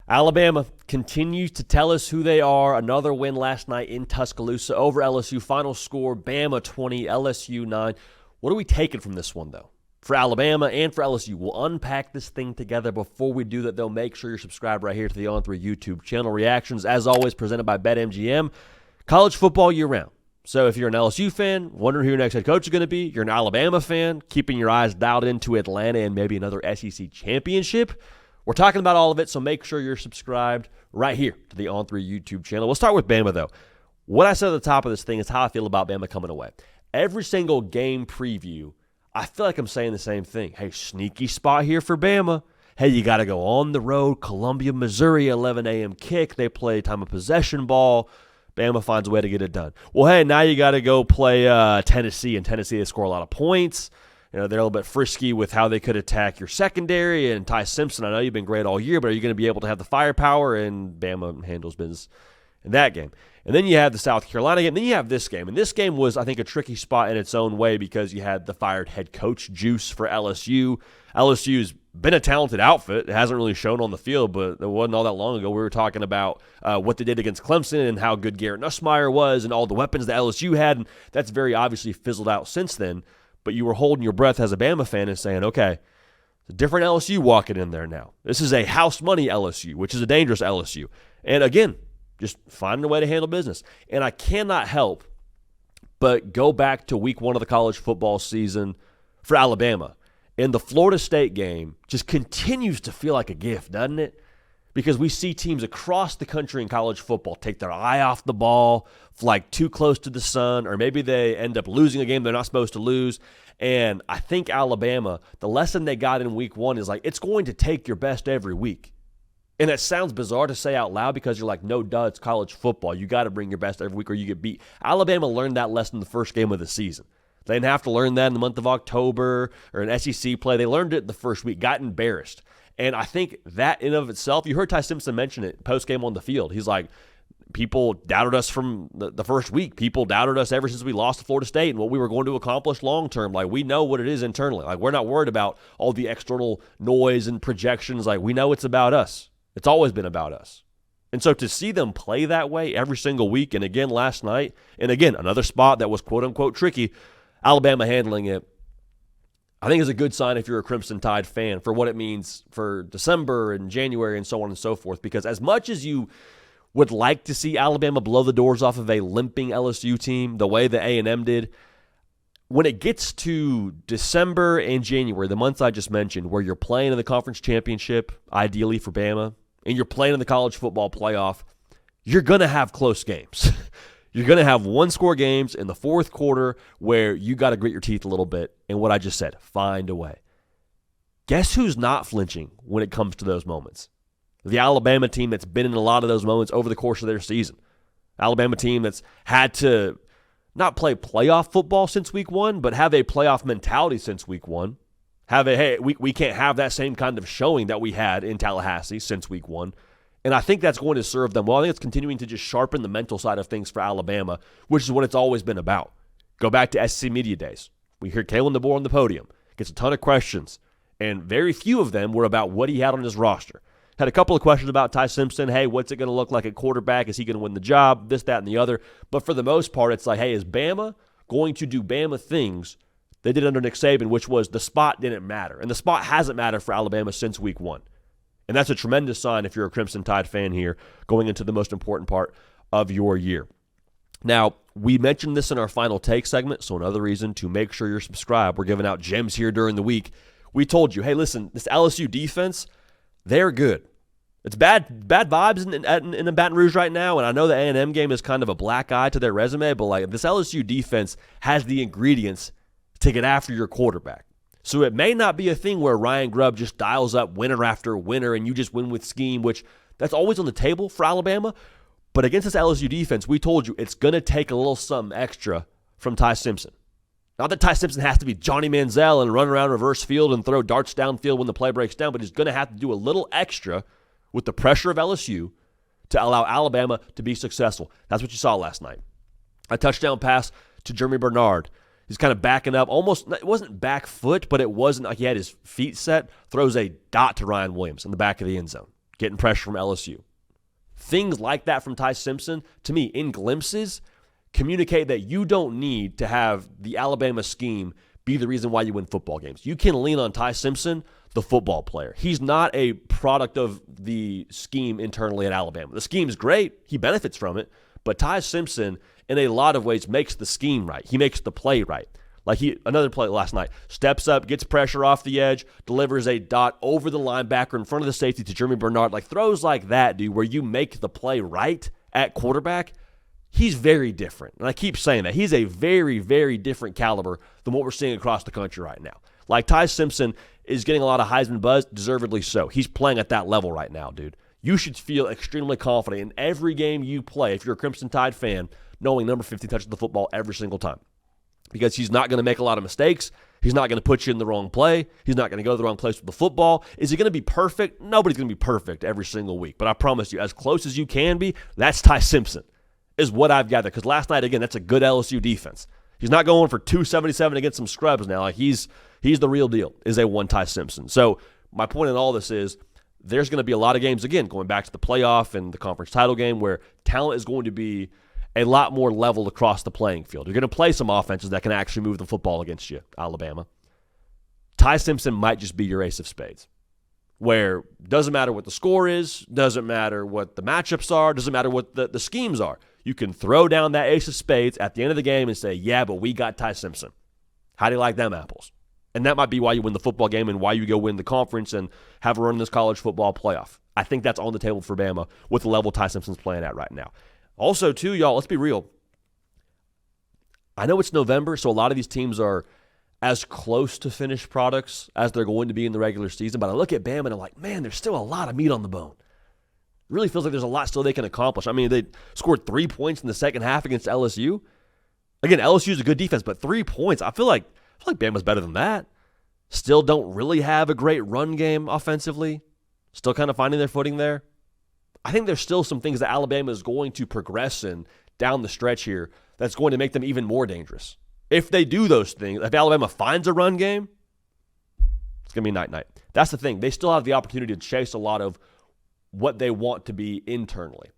Alabama continues to tell us who they are. Another win last night in Tuscaloosa over LSU. Final score, Bama 20, LSU 9. What are we taking from this one, though? For Alabama and for LSU, we'll unpack this thing together. Before we do that, though, make sure you're subscribed right here to the On3 YouTube channel. Reactions, as always, presented by BetMGM. College football year-round. So if you're an LSU fan, wondering who your next head coach is going to be, you're an Alabama fan, keeping your eyes dialed into Atlanta and maybe another SEC championship, we're talking about all of it, so make sure you're subscribed right here to the On3 YouTube channel. We'll start with Bama, though. What I said at the top of this thing is how I feel about Bama coming away. Every single game preview, I feel like I'm saying the same thing. Hey, sneaky spot here for Bama. Hey, you got to go on the road, Columbia, Missouri, 11 a.m. kick. They play time of possession ball. Bama finds a way to get it done. Well, hey, now you got to go play Tennessee. In Tennessee, they score a lot of points. You know, they're a little bit frisky with how they could attack your secondary. And Ty Simpson, I know you've been great all year, but are you going to be able to have the firepower? And Bama handles business in that game. And then you have the South Carolina game. Then you have this game. And this game was, I think, a tricky spot in its own way because you had the fired head coach juice for LSU. LSU's been a talented outfit. It hasn't really shown on the field, but it wasn't all that long ago. We were talking about what they did against Clemson and how good Garrett Nussmeier was and all the weapons that LSU had. And that's very obviously fizzled out since then. But you were holding your breath as a Bama fan and saying, okay, it's a different LSU walking in there now. This is a house money LSU, which is a dangerous LSU. And again, just finding a way to handle business. And I cannot help but go back to week one of the college football season for Alabama. And the Florida State game just continues to feel like a gift, doesn't it? Because we see teams across the country in college football take their eye off the ball, fly too close to the sun, or maybe they end up losing a game they're not supposed to lose. And I think Alabama, the lesson they got in week one is like, it's going to take your best every week. And it sounds bizarre to say out loud because you're like, no, duh, it's college football. You got to bring your best every week or you get beat. Alabama learned that lesson in the first game of the season. They didn't have to learn that in the month of October or an SEC play. They learned it the first week, got embarrassed. And I think that in and of itself, you heard Ty Simpson mention it post-game on the field. He's like, people doubted us from the first week. People doubted us ever since we lost to Florida State and what we were going to accomplish long-term. Like, we know what it is internally. Like, we're not worried about all the external noise and projections. Like, we know it's about us. It's always been about us. And so to see them play that way every single week, and again last night, and again, another spot that was quote-unquote tricky, Alabama handling it, I think is a good sign if you're a Crimson Tide fan for what it means for December and January and so on and so forth. Because as much as you would like to see Alabama blow the doors off of a limping LSU team the way that A&M did, when it gets to December and January, the months I just mentioned, where you're playing in the conference championship, ideally for Bama, and you're playing in the college football playoff, you're going to have close games. You're going to have one-score games in the fourth quarter where you got to grit your teeth a little bit. And what I just said, find a way. Guess who's not flinching when it comes to those moments? The Alabama team that's been in a lot of those moments over the course of their season. Alabama team that's had to not play playoff football since week one, but have a playoff mentality since week one. We can't have that same kind of showing that we had in Tallahassee since week one. And I think that's going to serve them well. I think it's continuing to just sharpen the mental side of things for Alabama, which is what it's always been about. Go back to SEC Media Days. We hear Kalen DeBoer on the podium. Gets a ton of questions, and very few of them were about what he had on his roster. Had a couple of questions about Ty Simpson. Hey, what's it going to look like at quarterback? Is he going to win the job? This, that, and the other. But for the most part, it's like, hey, is Bama going to do Bama things they did under Nick Saban, which was the spot didn't matter. And the spot hasn't mattered for Alabama since week one. And that's a tremendous sign if you're a Crimson Tide fan here going into the most important part of your year. Now, we mentioned this in our final take segment, so another reason to make sure you're subscribed. We're giving out gems here during the week. We told you, hey, listen, this LSU defense, they're good. It's bad vibes in Baton Rouge right now, and I know the A&M game is kind of a black eye to their resume, but like this LSU defense has the ingredients to get after your quarterback. So it may not be a thing where Ryan Grubb just dials up winner after winner and you just win with scheme, which that's always on the table for Alabama. But against this LSU defense, we told you it's going to take a little something extra from Ty Simpson. Not that Ty Simpson has to be Johnny Manziel and run around reverse field and throw darts downfield when the play breaks down, but he's going to have to do a little extra with the pressure of LSU to allow Alabama to be successful. That's what you saw last night. A touchdown pass to Jeremy Bernard. He's kind of backing up. Almost, it wasn't back foot, but it wasn't like he had his feet set. Throws a dot to Ryan Williams in the back of the end zone. getting pressure from LSU. Things like that from Ty Simpson, to me, in glimpses, communicate that you don't need to have the Alabama scheme be the reason why you win football games. You can lean on Ty Simpson, the football player. He's not a product of the scheme internally at Alabama. The scheme's great. He benefits from it. But Ty Simpson, in a lot of ways, makes the scheme right. He makes the play right. Like another play last night, steps up, gets pressure off the edge, delivers a dot over the linebacker in front of the safety to Jeremy Bernard. Like throws like that, dude, where you make the play right at quarterback. He's very different. And I keep saying that. He's a very, very different caliber than what we're seeing across the country right now. Like Ty Simpson is getting a lot of Heisman buzz, deservedly so. He's playing at that level right now, dude. You should feel extremely confident in every game you play, if you're a Crimson Tide fan, knowing number 50 touches the football every single time. Because he's not going to make a lot of mistakes. He's not going to put you in the wrong play. He's not going to go to the wrong place with the football. Is he going to be perfect? Nobody's going to be perfect every single week. But I promise you, as close as you can be, that's Ty Simpson, is what I've gathered. Because last night, again, that's a good LSU defense. He's not going for 277 against some scrubs now. Like he's the real deal, is a one Ty Simpson. So my point in all this is there's going to be a lot of games, again, going back to the playoff and the conference title game, where talent is going to be a lot more leveled across the playing field. You're going to play some offenses that can actually move the football against you, Alabama. Ty Simpson might just be your ace of spades, where doesn't matter what the score is, doesn't matter what the matchups are, doesn't matter what the schemes are. You can throw down that ace of spades at the end of the game and say, yeah, but we got Ty Simpson. How do you like them apples? And that might be why you win the football game and why you go win the conference and have a run in this college football playoff. I think that's on the table for Bama with the level Ty Simpson's playing at right now. Also, too, y'all, let's be real. I know it's November, so a lot of these teams are as close to finished products as they're going to be in the regular season. But I look at Bama and I'm like, man, there's still a lot of meat on the bone. It really feels like there's a lot still they can accomplish. I mean, they scored 3 points in the second half against LSU. Again, LSU is a good defense, but 3 points, I feel like Bama's better than that. Still don't really have a great run game offensively. Still kind of finding their footing there. I think there's still some things that Alabama is going to progress in down the stretch here that's going to make them even more dangerous. If they do those things, if Alabama finds a run game, it's going to be night-night. That's the thing. They still have the opportunity to chase a lot of what they want to be internally.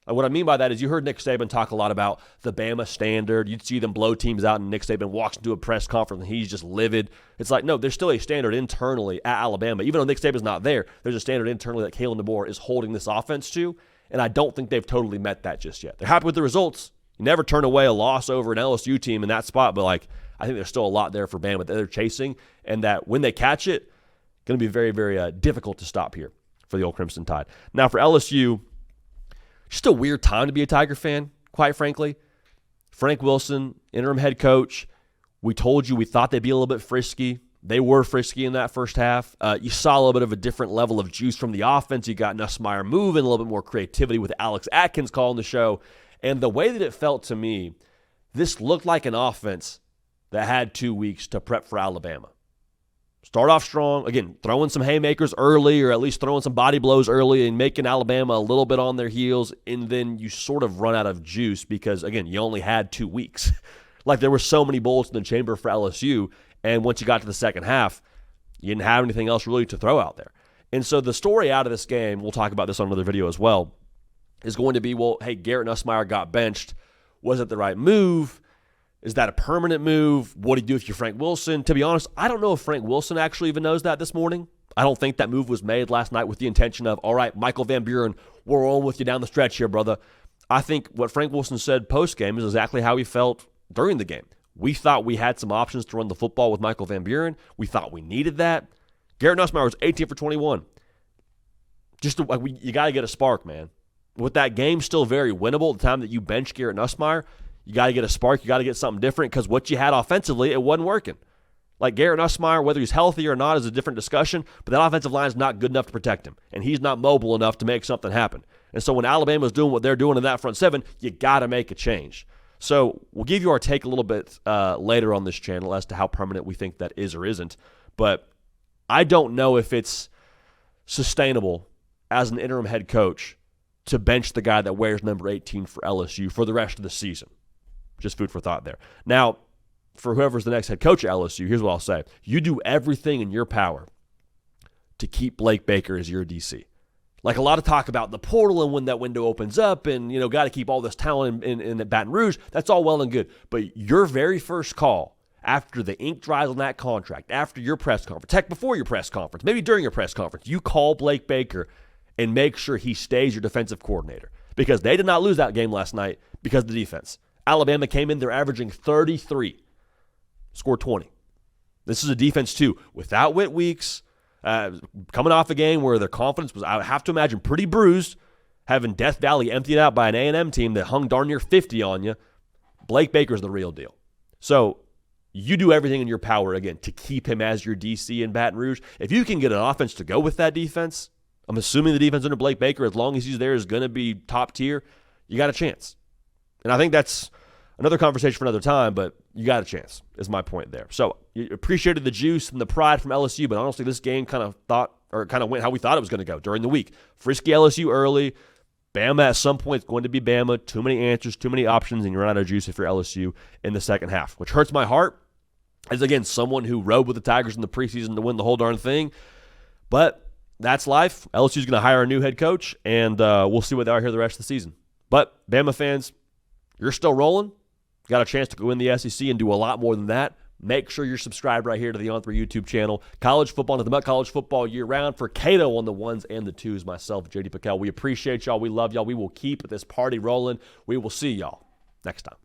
And what I mean by that is you heard Nick Saban talk a lot about the Bama standard. You'd see them blow teams out, and Nick Saban walks into a press conference, and he's just livid. It's like, no, there's still a standard internally at Alabama. Even though Nick Saban's not there, there's a standard internally that Kalen DeBoer is holding this offense to, and I don't think they've totally met that just yet. They're happy with the results. You never turn away a loss over an LSU team in that spot, but I think there's still a lot there for Bama that they're chasing, and that when they catch it, going to be very, very difficult to stop here for the old Crimson Tide. Now, for LSU, just a weird time to be a Tiger fan, quite frankly. Frank Wilson, interim head coach. We told you we thought they'd be a little bit frisky. They were frisky in that first half. You saw a little bit of a different level of juice from the offense. You got Nussmeier moving, a little bit more creativity with Alex Atkins calling the show. And the way that it felt to me, this looked like an offense that had 2 weeks to prep for Alabama. Start off strong, again, throwing some haymakers early, or at least throwing some body blows early and making Alabama a little bit on their heels, and then you sort of run out of juice because, again, you only had 2 weeks. Like there were so many bullets in the chamber for LSU, and once you got to the second half, you didn't have anything else really to throw out there. And so the story out of this game, we'll talk about this on another video as well, is going to be, well, hey, Garrett Nussmeier got benched. Was it the right move? Is that a permanent move? What do you do if you're Frank Wilson? To be honest, I don't know if Frank Wilson actually even knows that this morning. I don't think that move was made last night with the intention of, all right, Michael Van Buren, we're on with you down the stretch here, brother. I think what Frank Wilson said post-game is exactly how he felt during the game. We thought we had some options to run the football with Michael Van Buren. We thought we needed that. Garrett Nussmeier was 18 for 21. You got to get a spark, man. With that game still very winnable at the time that you bench Garrett Nussmeier, you got to get a spark. You got to get something different because what you had offensively, it wasn't working. Like Garrett Nussmeier, whether he's healthy or not is a different discussion, but that offensive line is not good enough to protect him, and he's not mobile enough to make something happen. And so when Alabama's doing what they're doing in that front seven, you got to make a change. So we'll give you our take a little bit later on this channel as to how permanent we think that is or isn't, but I don't know if it's sustainable as an interim head coach to bench the guy that wears number 18 for LSU for the rest of the season. Just food for thought there. Now, for whoever's the next head coach at LSU, here's what I'll say. You do everything in your power to keep Blake Baker as your DC. Like a lot of talk about the portal and when that window opens up and, got to keep all this talent in Baton Rouge. That's all well and good. But your very first call after the ink dries on that contract, after your press conference, heck, before your press conference, maybe during your press conference, you call Blake Baker and make sure he stays your defensive coordinator. Because they did not lose that game last night because of the defense. Alabama came in, they're averaging 33, scored 20. This is a defense, too, without Whit Weeks, coming off a game where their confidence was, I have to imagine, pretty bruised, having Death Valley emptied out by an A&M team that hung darn near 50 on you. Blake Baker's the real deal. So you do everything in your power, again, to keep him as your DC in Baton Rouge. If you can get an offense to go with that defense, I'm assuming the defense under Blake Baker, as long as he's there, is going to be top tier, you got a chance. And I think that's another conversation for another time, but you got a chance, is my point there. So you appreciated the juice and the pride from LSU, but honestly, this game kind of went how we thought it was going to go during the week. Frisky LSU early. Bama at some point is going to be Bama. Too many answers, too many options, and you run out of juice if you're LSU in the second half, which hurts my heart as, again, someone who rode with the Tigers in the preseason to win the whole darn thing. But that's life. LSU's going to hire a new head coach, and we'll see what they are here the rest of the season. But Bama fans, you're still rolling. Got a chance to go in the SEC and do a lot more than that. Make sure you're subscribed right here to the On3 YouTube channel. College football, nothing but college football year-round. For Cato on the ones and the twos, myself, JD PicKell. We appreciate y'all. We love y'all. We will keep this party rolling. We will see y'all next time.